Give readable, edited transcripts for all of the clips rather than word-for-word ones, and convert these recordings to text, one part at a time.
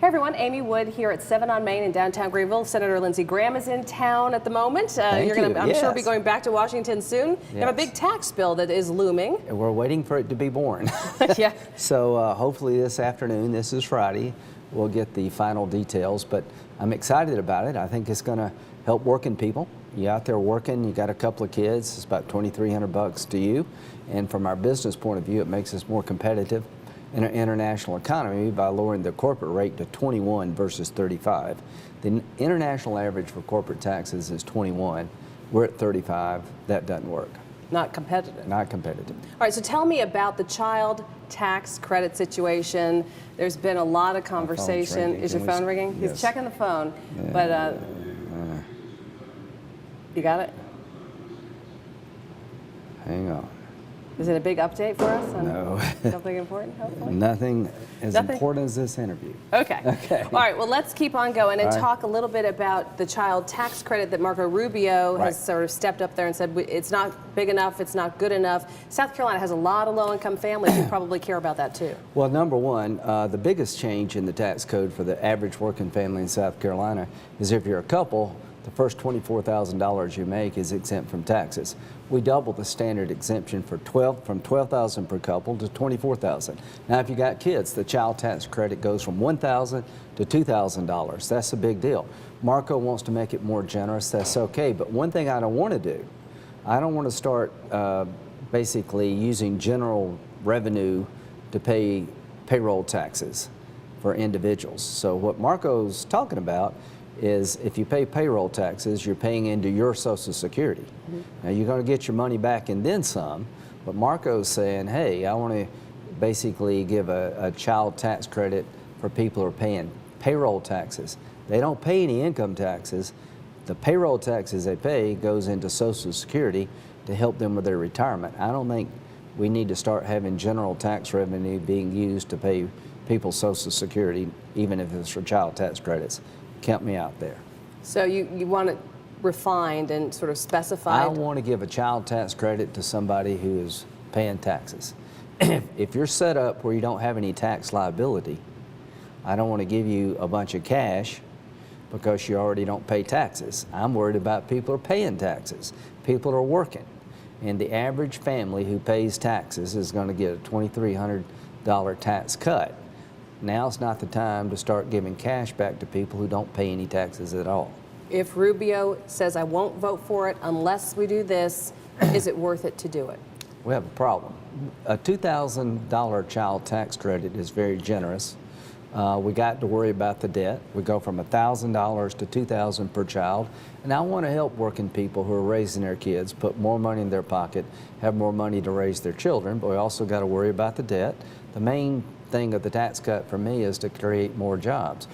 Hey everyone, Amy Wood here at 7 on Main in downtown Greenville. Senator Lindsey Graham is in town at the moment. You're going to, I'm sure, be going back to Washington soon. You have a big tax bill that is looming. And we're waiting for it to be born. Yeah. So hopefully this afternoon, this is Friday, we'll get the final details. But I'm excited about it. I think it's going to help working people. You're out there working, you got a couple of kids, it's about $2,300 to you. And from our business point of view, it makes us more competitive in our international economy by lowering the corporate rate to 21 versus 35. The international average for corporate taxes is 21. We're at 35. That doesn't work. Not competitive. Not competitive. All right, so tell me about the child tax credit situation. There's been a lot of conversation. Is your phone ringing? Yes. He's checking the phone, but you got it? Hang on. Is it a big update for us? No. Something important, hopefully? Nothing as important as this interview. Okay. Okay. All right, well, let's keep on going and talk a little bit about the child tax credit that Marco Rubio has sort of stepped up there and said it's not big enough, it's not good enough. South Carolina has a lot of low-income families who probably care about that too. Well, number one, the biggest change in the tax code for the average working family in South Carolina is if you're a couple, the first $24,000 you make is exempt from taxes. We doubled the standard exemption for from $12,000 per couple to $24,000. Now, if you got kids, the child tax credit goes from $1,000 to $2,000. That's a big deal. Marco wants to make it more generous. That's okay. But one thing I don't want to do, I don't want to start basically using general revenue to pay payroll taxes for individuals. So what Marco's talking about is if you pay payroll taxes, you're paying into your Social Security. Now, you're going to get your money back and then some, but Marco's saying, hey, I want to basically give a child tax credit for people who are paying payroll taxes. They don't pay any income taxes. The payroll taxes they pay goes into Social Security to help them with their retirement. I don't think we need to start having general tax revenue being used to pay people's Social Security, even if it's for child tax credits. Count me out there. So you want it refined and sort of specified? I want to give a child tax credit to somebody who is paying taxes. If you're set up where you don't have any tax liability, I don't want to give you a bunch of cash because you already don't pay taxes. I'm worried about people who are paying taxes. People are working. And the average family who pays taxes is going to get a $2,300 tax cut. Now's not the time to start giving cash back to people who don't pay any taxes at all. If Rubio says, I won't vote for it unless we do this, is it worth it to do it? We have a problem. A $2,000 child tax credit is very generous. We got to worry about the debt. We go from $1,000 to $2,000 per child. And I want to help working people who are raising their kids put more money in their pocket, have more money to raise their children, but we also got to worry about the debt. The main thing of the tax cut for me is to create more jobs.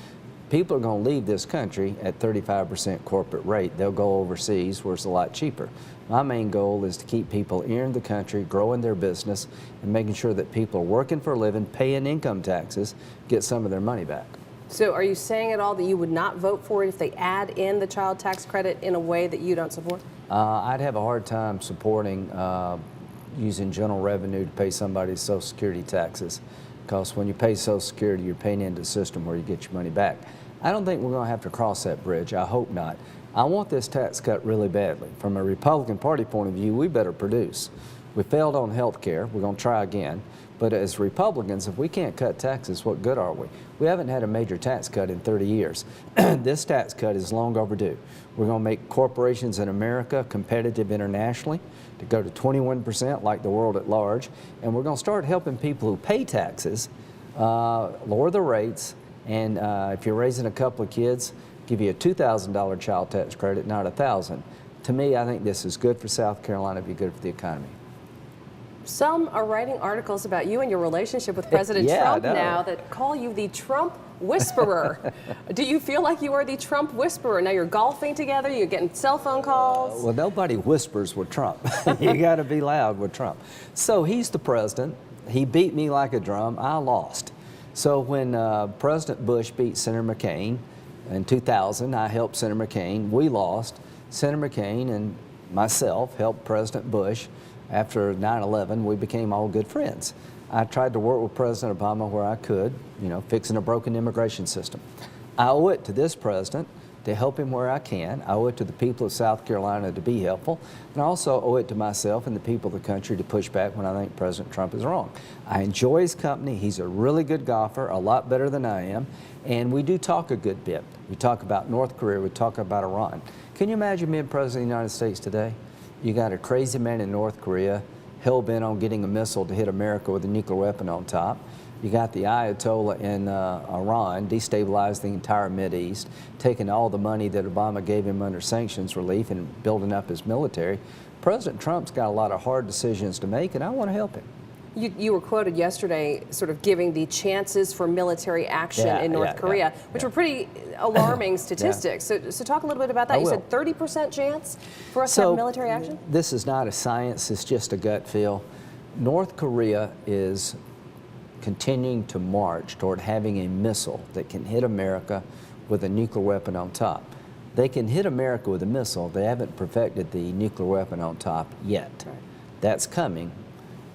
People are going to leave this country at 35% corporate rate. They'll go overseas where it's a lot cheaper. My main goal is to keep people here in the country, growing their business, and making sure that people are working for a living, paying income taxes, get some of their money back. So are you saying at all that you would not vote for it if they add in the child tax credit in a way that you don't support? I'd have a hard time supporting using general revenue to pay somebody's Social Security taxes. Because when you pay Social Security, you're paying into the system where you get your money back. I don't think we're going to have to cross that bridge. I hope not. I want this tax cut really badly. From a Republican Party point of view, we better produce. We failed on health care. We're going to try again. But as Republicans, if we can't cut taxes, what good are we? We haven't had a major tax cut in 30 years. This tax cut is long overdue. We're going to make corporations in America competitive internationally to go to 21% like the world at large. And we're going to start helping people who pay taxes lower the rates. And if you're raising a couple of kids, give you a $2,000 child tax credit, not $1,000. To me, I think this is good for South Carolina, it'd be good for the economy. Some are writing articles about you and your relationship with President Trump now that call you the Trump whisperer. Do you feel like you are the Trump whisperer? Now you're golfing together, you're getting cell phone calls. Well, nobody whispers with Trump. You got to be loud with Trump. So he's the president. He beat me like a drum. I lost. So when President Bush beat Senator McCain in 2000, I helped Senator McCain. We lost. Senator McCain and myself helped President Bush. After 9/11, we became all good friends. I tried to work with President Obama where I could, you know, fixing a broken immigration system. I owe it to this president to help him where I can. I owe it to the people of South Carolina to be helpful, and I also owe it to myself and the people of the country to push back when I think President Trump is wrong. I enjoy his company. He's a really good golfer, a lot better than I am, and we do talk a good bit. We talk about North Korea, we talk about Iran. Can you imagine being President of the United States today? You got a crazy man in North Korea, hell-bent on getting a missile to hit America with a nuclear weapon on top. You got the Ayatollah in Iran, destabilized the entire Mideast, taking all the money that Obama gave him under sanctions relief and building up his military. President Trump's got a lot of hard decisions to make, and I want to help him. You were quoted yesterday sort of giving the chances for military action in North Korea, which were pretty alarming statistics. So talk a little bit about that. You said 30% chance for us to have military action? This is not a science, it's just a gut feel. North Korea is continuing to march toward having a missile that can hit America with a nuclear weapon on top. They can hit America with a missile. They haven't perfected the nuclear weapon on top yet. Right. That's coming.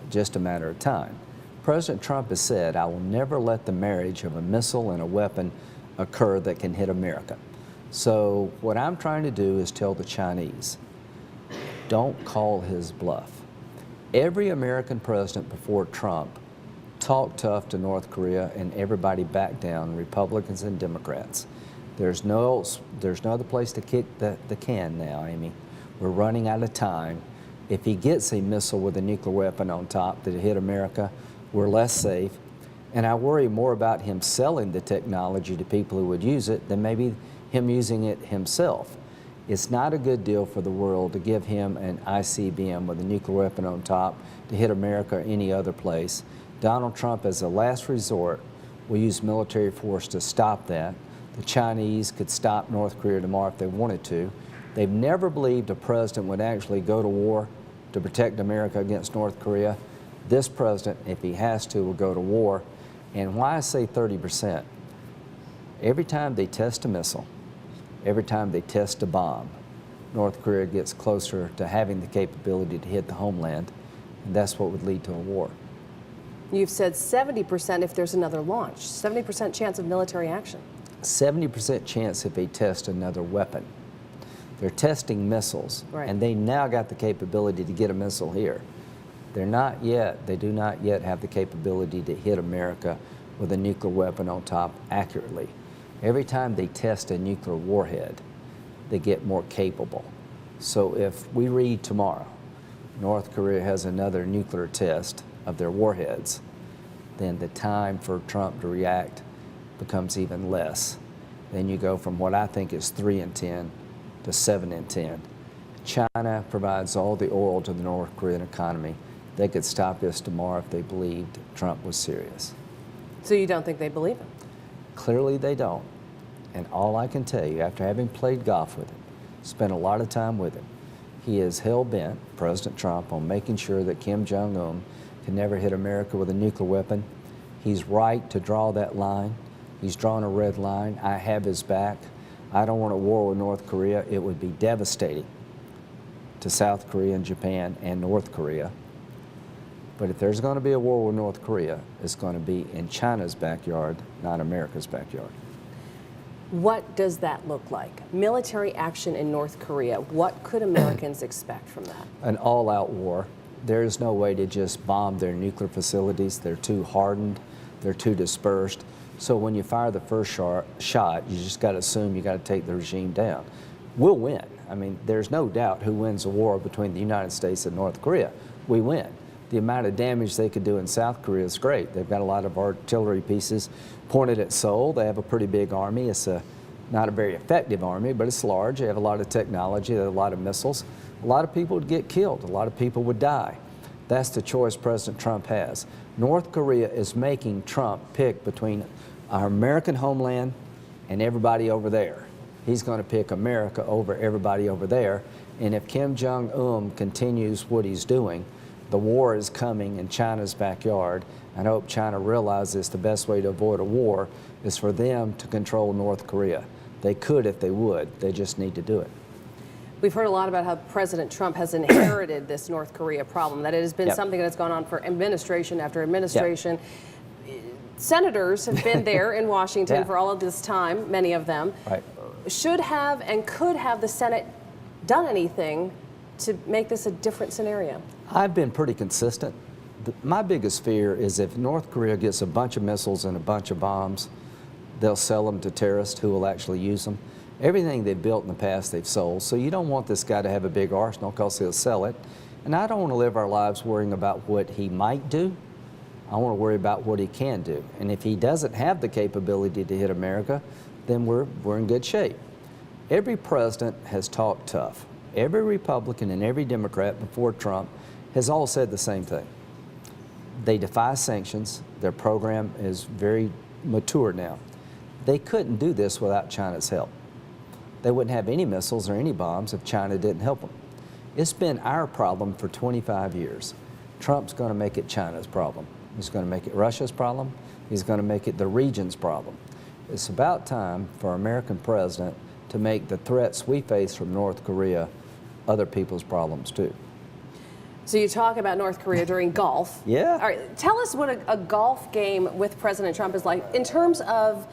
Just a matter of time. President Trump has said, I will never let the marriage of a missile and a weapon occur that can hit America. So what I'm trying to do is tell the Chinese, don't call his bluff. Every American president before Trump talked tough to North Korea and everybody backed down, Republicans and Democrats. There's no other place to kick the can now, Amy. We're running out of time. If he gets a missile with a nuclear weapon on top that hit America, we're less safe. And I worry more about him selling the technology to people who would use it than maybe him using it himself. It's not a good deal for the world to give him an ICBM with a nuclear weapon on top to hit America or any other place. Donald Trump, as a last resort, will use military force to stop that. The Chinese could stop North Korea tomorrow if they wanted to. They've never believed a president would actually go to war to protect America against North Korea. This president, if he has to, will go to war. And why I say 30%, every time they test a missile, every time they test a bomb, North Korea gets closer to having the capability to hit the homeland, and that's what would lead to a war. You've said 70% if there's another launch, 70% chance of military action. 70% chance if they test another weapon. They're testing missiles, and they now got the capability to get a missile here. They do not yet have the capability to hit America with a nuclear weapon on top accurately. Every time they test a nuclear warhead, they get more capable. So if we read tomorrow, North Korea has another nuclear test of their warheads, then the time for Trump to react becomes even less. Then you go from what I think is 3 in 10 to 7 in 10. China provides all the oil to the North Korean economy. They could stop this tomorrow if they believed Trump was serious. So you don't think they believe him? Clearly they don't. And all I can tell you, after having played golf with him, spent a lot of time with him, he is hell-bent, President Trump, on making sure that Kim Jong-un can never hit America with a nuclear weapon. He's right to draw that line. He's drawn a red line. I have his back. I don't want a war with North Korea. It would be devastating to South Korea and Japan and North Korea. But if there's going to be a war with North Korea, it's going to be in China's backyard, not America's backyard. What does that look like? Military action in North Korea. What could Americans expect from that? An all-out war. There is no way to just bomb their nuclear facilities. They're too hardened. They're too dispersed. So when you fire the first shot, you just got to assume you got to take the regime down. We'll win. I mean, there's no doubt who wins a war between the United States and North Korea. We win. The amount of damage they could do in South Korea is great. They've got a lot of artillery pieces pointed at Seoul. They have a pretty big army. It's not a very effective army, but it's large. They have a lot of technology. They have a lot of missiles. A lot of people would get killed. A lot of people would die. That's the choice President Trump has. North Korea is making Trump pick between our American homeland and everybody over there. He's going to pick America over everybody over there. And if Kim Jong-un continues what he's doing, the war is coming in China's backyard. I hope China realizes the best way to avoid a war is for them to control North Korea. They could if they would. They just need to do it. We've heard a lot about how President Trump has inherited this North Korea problem, that it has been something that's gone on for administration after administration. Senators have been there in Washington for all of this time, many of them. Should have and could have the Senate done anything to make this a different scenario? I've been pretty consistent. My biggest fear is if North Korea gets a bunch of missiles and a bunch of bombs, they'll sell them to terrorists who will actually use them. Everything they've built in the past, they've sold. So you don't want this guy to have a big arsenal because he'll sell it. And I don't want to live our lives worrying about what he might do. I want to worry about what he can do. And if he doesn't have the capability to hit America, then we're in good shape. Every president has talked tough. Every Republican and every Democrat before Trump has all said the same thing. They defy sanctions. Their program is very mature now. They couldn't do this without China's help. They wouldn't have any missiles or any bombs if China didn't help them. It's been our problem for 25 years. Trump's going to make it China's problem. He's going to make it Russia's problem. He's going to make it the region's problem. It's about time for our American president to make the threats we face from North Korea other people's problems too. So you talk about North Korea during golf. Yeah. All right, tell us what a golf game with President Trump is like in terms of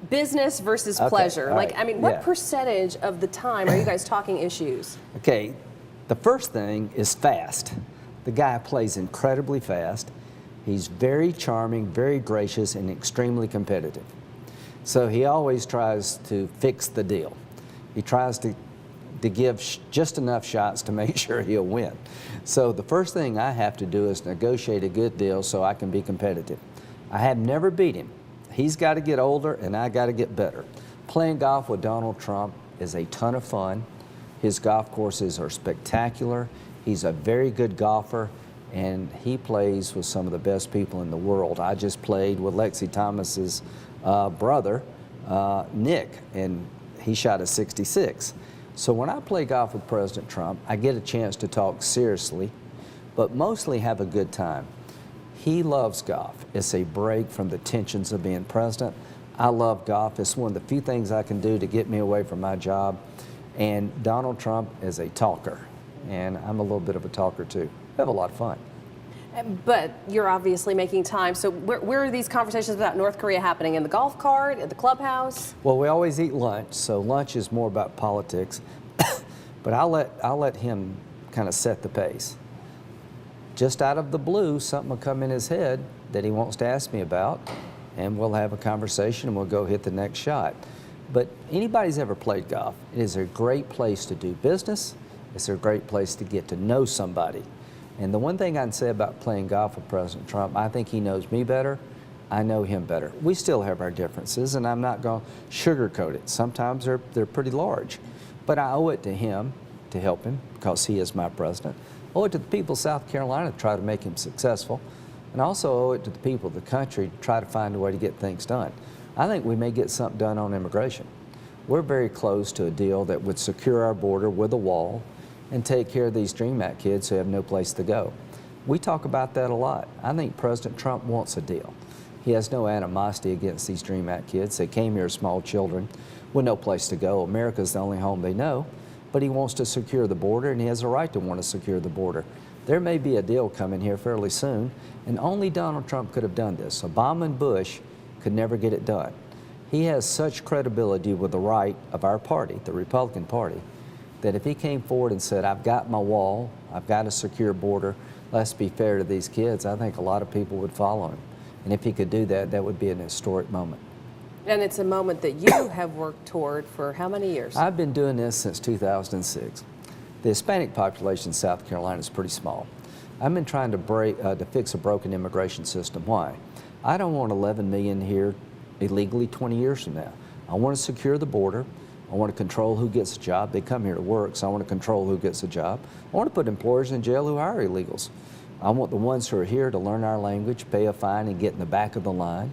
business versus pleasure. Like, I mean, what percentage of the time are you guys talking issues? Okay, the first thing is fast. The guy plays incredibly fast. He's very charming, very gracious, and extremely competitive. So he always tries to fix the deal. He tries to give just enough shots to make sure he'll win. So the first thing I have to do is negotiate a good deal so I can be competitive. I have never beat him. He's got to get older and I got to get better. Playing golf with Donald Trump is a ton of fun. His golf courses are spectacular. He's a very good golfer and he plays with some of the best people in the world. I just played with Lexi Thomas's brother, Nick, and he shot a 66. So when I play golf with President Trump, I get a chance to talk seriously, but mostly have a good time. He loves golf. It's a break from the tensions of being president. I love golf. It's one of the few things I can do to get me away from my job. And Donald Trump is a talker, and I'm a little bit of a talker too. We have a lot of fun. But you're obviously making time. So where are these conversations about North Korea happening? In the golf cart, at the clubhouse? Well, we always eat lunch, so lunch is more about politics. But I'll let him kind of set the pace. Just out of the blue, something will come in his head that he wants to ask me about, and we'll have a conversation and we'll go hit the next shot. But anybody's ever played golf, it is a great place to do business. It's a great place to get to know somebody. And the one thing I can say about playing golf with President Trump, I think he knows me better. I know him better. We still have our differences, and I'm not going to sugarcoat it. Sometimes they're pretty large. But I owe it to him to help him because he is my president. I owe it to the people of South Carolina to try to make him successful. And I also owe it to the people of the country to try to find a way to get things done. I think we may get something done on immigration. We're very close to a deal that would secure our border with a wall and take care of these DREAM Act kids who have no place to go. We talk about that a lot. I think President Trump wants a deal. He has no animosity against these DREAM Act kids. They came here as small children with no place to go. America's the only home they know, but he wants to secure the border, and he has a right to want to secure the border. There may be a deal coming here fairly soon, and only Donald Trump could have done this. Obama and Bush could never get it done. He has such credibility with the right of our party, the Republican Party, that if he came forward and said, I've got my wall, I've got a secure border, let's be fair to these kids, I think a lot of people would follow him. And if he could do that, that would be an historic moment. And it's a moment that you have worked toward for how many years? I've been doing this since 2006. The Hispanic population in South Carolina is pretty small. I've been trying to fix a broken immigration system. Why? I don't want 11 million here illegally 20 years from now. I want to secure the border. I want to control who gets a job. They come here to work, so I want to control who gets a job. I want to put employers in jail who hire illegals. I want the ones who are here to learn our language, pay a fine, and get in the back of the line.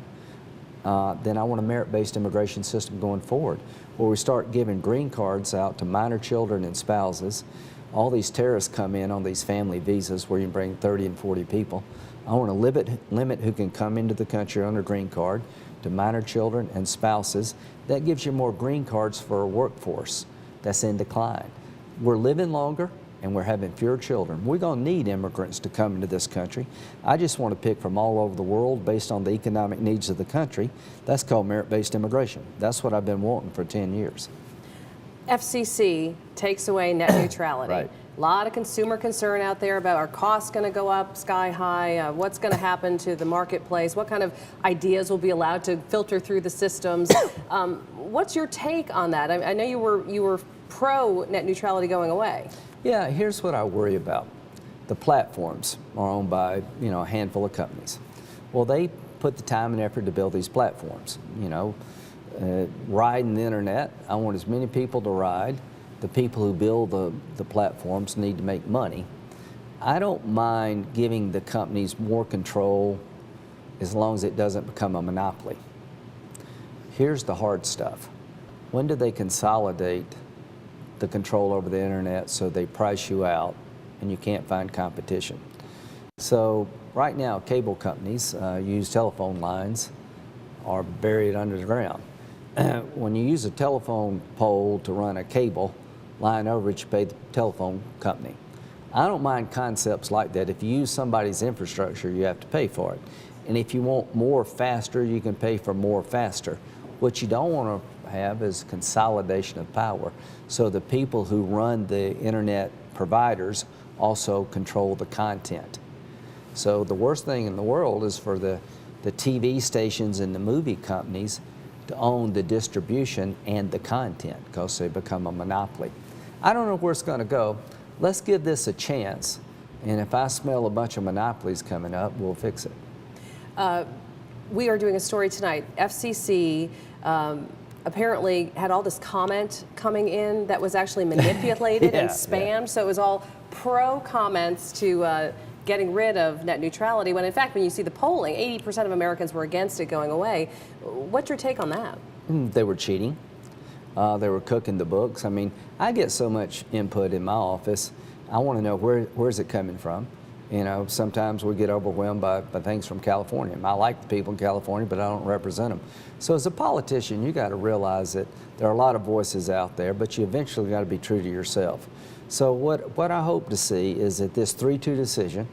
Then I want a merit-based immigration system going forward, where we start giving green cards out to minor children and spouses. All these terrorists come in on these family visas where you can bring 30 and 40 people. I want to limit who can come into the country on a green card to minor children and spouses. That gives you more green cards for a workforce that's in decline. we're living longer and we're having fewer children. We're going to need immigrants to come into this country. I just want to pick from all over the world based on the economic needs of the country. That's called merit-based immigration. That's what I've been wanting for 10 years. FCC takes away net neutrality. Right. A lot of consumer concern out there about, are costs going to go up sky high? What's going to happen to the marketplace? What kind of ideas will be allowed to filter through the systems? What's your take on that? I know you were pro net neutrality going away. Yeah, here's what I worry about. The platforms are owned by, a handful of companies. Well, they put the time and effort to build these platforms. Riding the internet, I want as many people to ride. The people who build the platforms need to make money. I don't mind giving the companies more control as long as it doesn't become a monopoly. Here's the hard stuff. When do they consolidate the control over the internet so they price you out and you can't find competition? So right now, cable companies use telephone lines are buried under the ground. When you use a telephone pole to run a cable line over it, you pay the telephone company. I don't mind concepts like that. If you use somebody's infrastructure, you have to pay for it. And if you want more faster, you can pay for more faster. What you don't want to have is consolidation of power. So the people who run the internet providers also control the content. So the worst thing in the world is for the TV stations and the movie companies to own the distribution and the content because they become a monopoly. I don't know where it's going to go. Let's give this a chance, and if I smell a bunch of monopolies coming up, we'll fix it. We are doing a story tonight. FCC apparently had all this comment coming in that was actually manipulated and spammed, so it was all pro comments to getting rid of net neutrality, when in fact, when you see the polling, 80% of Americans were against it going away. What's your take on that? They were cheating. They were cooking the books. I mean, I get so much input in my office. I want to know where's it coming from. Sometimes we get overwhelmed by things from California. I like the people in California, but I don't represent them. So as a politician, you got to realize that there are a lot of voices out there, but you eventually got to be true to yourself. So what I hope to see is that this 3-2 decision,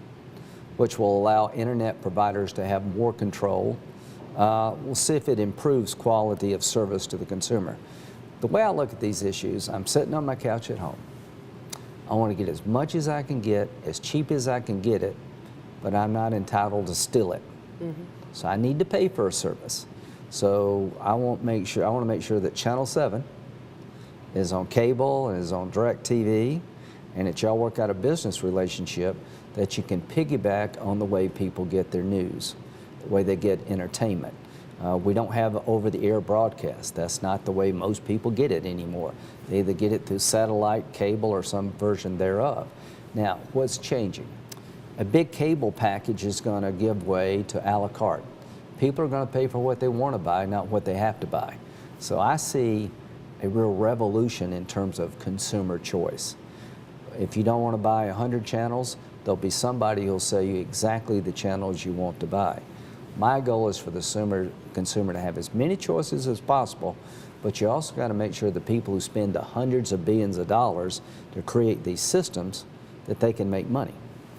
which will allow internet providers to have more control, we'll see if it improves quality of service to the consumer. The way I look at these issues, I'm sitting on my couch at home. I want to get as much as I can get, as cheap as I can get it, but I'm not entitled to steal it. Mm-hmm. So I need to pay for a service. So I want to make sure that Channel 7 is on cable and is on DirecTV, and that y'all work out a business relationship that you can piggyback on the way people get their news, the way they get entertainment. We don't have over-the-air broadcast. That's not the way most people get it anymore. They either get it through satellite, cable, or some version thereof. Now, what's changing? A big cable package is going to give way to a la carte. People are going to pay for what they want to buy, not what they have to buy. So I see a real revolution in terms of consumer choice. If you don't want to buy 100 channels, there'll be somebody who'll sell you exactly the channels you want to buy. My goal is for the consumer to have as many choices as possible, but you also got to make sure the people who spend the hundreds of billions of dollars to create these systems, that they can make money.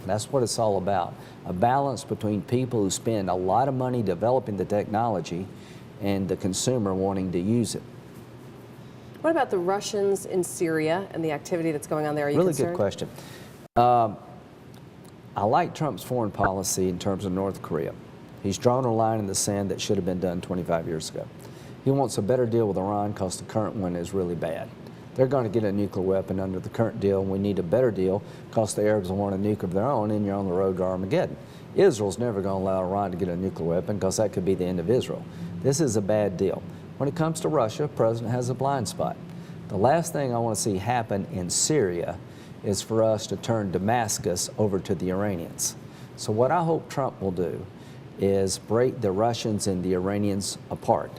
That's what it's all about, a balance between people who spend a lot of money developing the technology and the consumer wanting to use it. What about the Russians in Syria and the activity that's going on there? Are you concerned? Really good question. I like Trump's foreign policy in terms of North Korea. He's drawn a line in the sand that should have been done 25 years ago. He wants a better deal with Iran because the current one is really bad. They're going to get a nuclear weapon under the current deal, and we need a better deal because the Arabs want a nuke of their own, and you're on the road to Armageddon. Israel's never going to allow Iran to get a nuclear weapon because that could be the end of Israel. This is a bad deal. When it comes to Russia, the president has a blind spot. The last thing I want to see happen in Syria is for us to turn Damascus over to the Iranians. So what I hope Trump will do is break the Russians and the Iranians apart.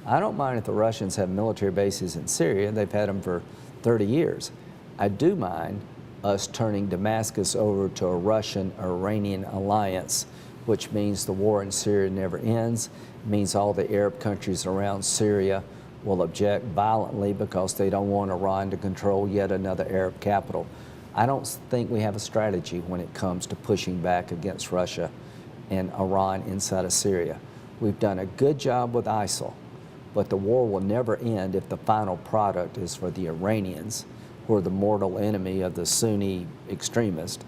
I don't mind if the Russians have military bases in Syria. They've had them for 30 years. I do mind us turning Damascus over to a Russian-Iranian alliance, which means the war in Syria never ends. It means all the Arab countries around Syria will object violently because they don't want Iran to control yet another Arab capital. I don't think we have a strategy when it comes to pushing back against Russia and Iran inside of Syria. We've done a good job with ISIL, but the war will never end if the final product is for the Iranians, who are the mortal enemy of the Sunni extremists,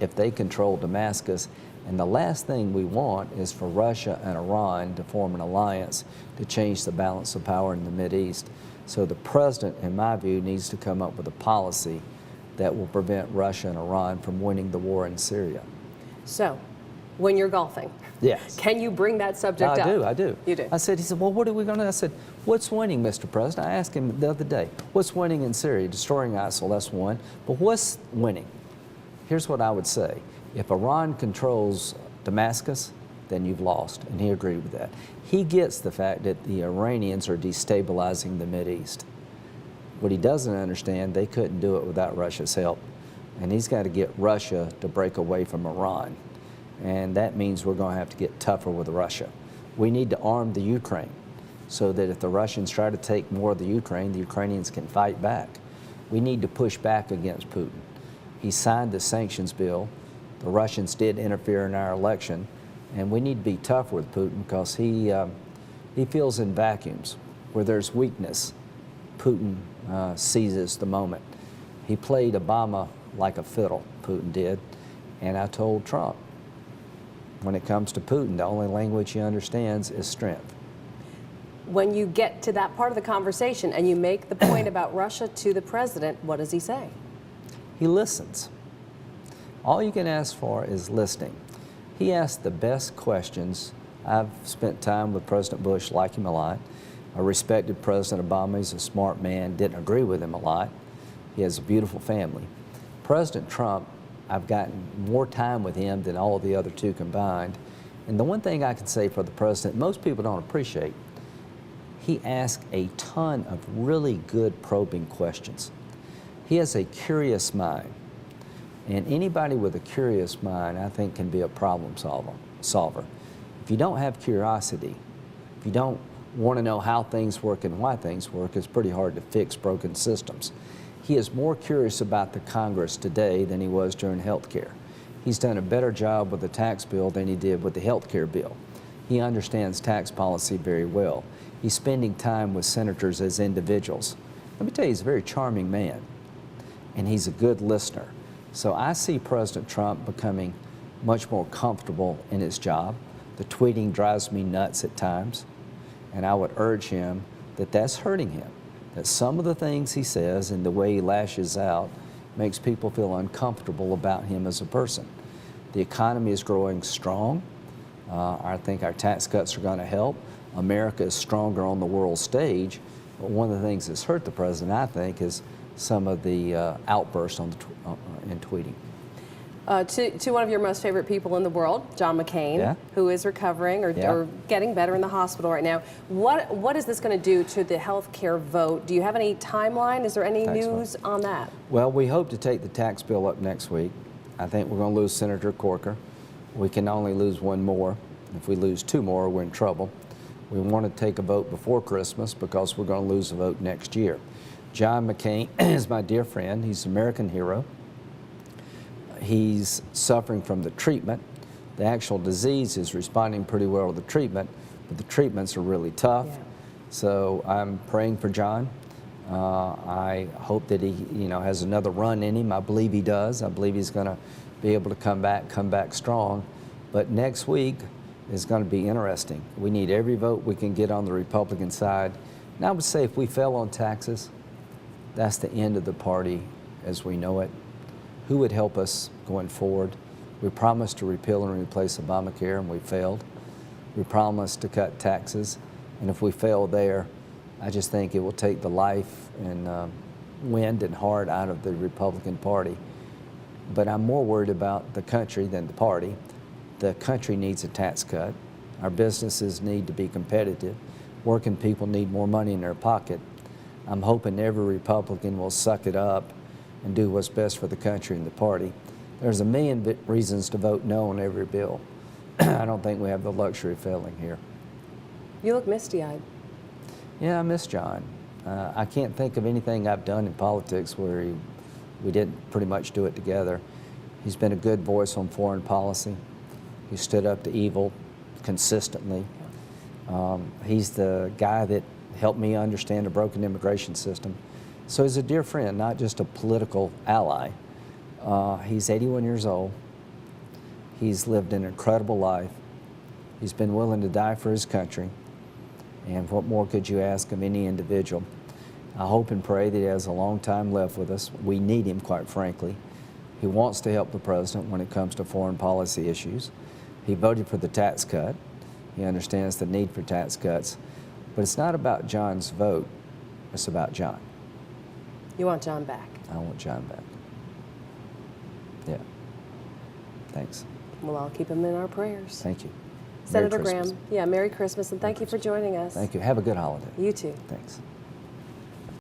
if they control Damascus. And the last thing we want is for Russia and Iran to form an alliance to change the balance of power in the Mideast. So the president, in my view, needs to come up with a policy that will prevent Russia and Iran from winning the war in Syria. So, when you're golfing, yes, can you bring that subject up? I do. You do? He said, well, what are we going to do? I said, what's winning, Mr. President? I asked him the other day, what's winning in Syria? Destroying ISIL, that's one. But what's winning? Here's what I would say. If Iran controls Damascus, then you've lost, and he agreed with that. He gets the fact that the Iranians are destabilizing the Mideast. What he doesn't understand, they couldn't do it without Russia's help, and he's got to get Russia to break away from Iran, and that means we're going to have to get tougher with Russia. We need to arm the Ukraine so that if the Russians try to take more of the Ukrainians can fight back. We need to push back against Putin. He signed the sanctions bill. The Russians did interfere in our election, and we need to be tough with Putin because he feels in vacuums. Where there's weakness, Putin seizes the moment. He played Obama like a fiddle, Putin did, and I told Trump, when it comes to Putin, the only language he understands is strength. When you get to that part of the conversation and you make the point about Russia to the president, what does he say? He listens. All you can ask for is listening. He asks the best questions. I've spent time with President Bush, like him a lot. I respected President Obama. He's a smart man, didn't agree with him a lot. He has a beautiful family. President Trump, I've gotten more time with him than all of the other two combined. And the one thing I can say for the president, most people don't appreciate, he asks a ton of really good probing questions. He has a curious mind. And anybody with a curious mind, I think, can be a problem solver. If you don't have curiosity, if you don't want to know how things work and why things work, it's pretty hard to fix broken systems. He is more curious about the Congress today than he was during health care. He's done a better job with the tax bill than he did with the health care bill. He understands tax policy very well. He's spending time with senators as individuals. Let me tell you, he's a very charming man, and he's a good listener. So I see President Trump becoming much more comfortable in his job. The tweeting drives me nuts at times, and I would urge him that that's hurting him, that some of the things he says and the way he lashes out makes people feel uncomfortable about him as a person. The economy is growing strong. I think our tax cuts are going to help. America is stronger on the world stage, but one of the things that's hurt the president, I think, is some of the outbursts on in tweeting. To one of your most favorite people in the world, John McCain, yeah, who is recovering or getting better in the hospital right now. What is this going to do to the health care vote? Do you have any timeline? Is there any news on that? Well, we hope to take the tax bill up next week. I think we're going to lose Senator Corker. We can only lose one more. If we lose two more, we're in trouble. We want to take a vote before Christmas because we're going to lose a vote next year. John McCain is my dear friend. He's an American hero. He's suffering from the treatment. The actual disease is responding pretty well to the treatment, but the treatments are really tough. Yeah. So I'm praying for John. I hope that he, has another run in him. I believe he does. I believe he's going to be able to come back strong. But next week is going to be interesting. We need every vote we can get on the Republican side. And I would say if we fail on taxes, that's the end of the party as we know it. Who would help us going forward? We promised to repeal and replace Obamacare, and we failed. We promised to cut taxes, and if we fail there, I just think it will take the life and wind and heart out of the Republican Party. But I'm more worried about the country than the party. The country needs a tax cut. Our businesses need to be competitive. Working people need more money in their pocket. I'm hoping every Republican will suck it up and do what's best for the country and the party. There's a million reasons to vote no on every bill. I don't think we have the luxury of failing here. You look misty-eyed. Yeah, I miss John. I can't think of anything I've done in politics where we didn't pretty much do it together. He's been a good voice on foreign policy. He stood up to evil consistently. He's the guy that helped me understand a broken immigration system. So he's a dear friend, not just a political ally. He's 81 years old. He's lived an incredible life. He's been willing to die for his country. And what more could you ask of any individual? I hope and pray that he has a long time left with us. We need him, quite frankly. He wants to help the president when it comes to foreign policy issues. He voted for the tax cut. He understands the need for tax cuts. But it's not about John's vote. It's about John. You want John back? I want John back. Yeah. Thanks. Well, I'll keep him in our prayers. Thank you. Senator Graham, yeah, Merry Christmas, and thank you for joining us. Thank you. Have a good holiday. You too. Thanks.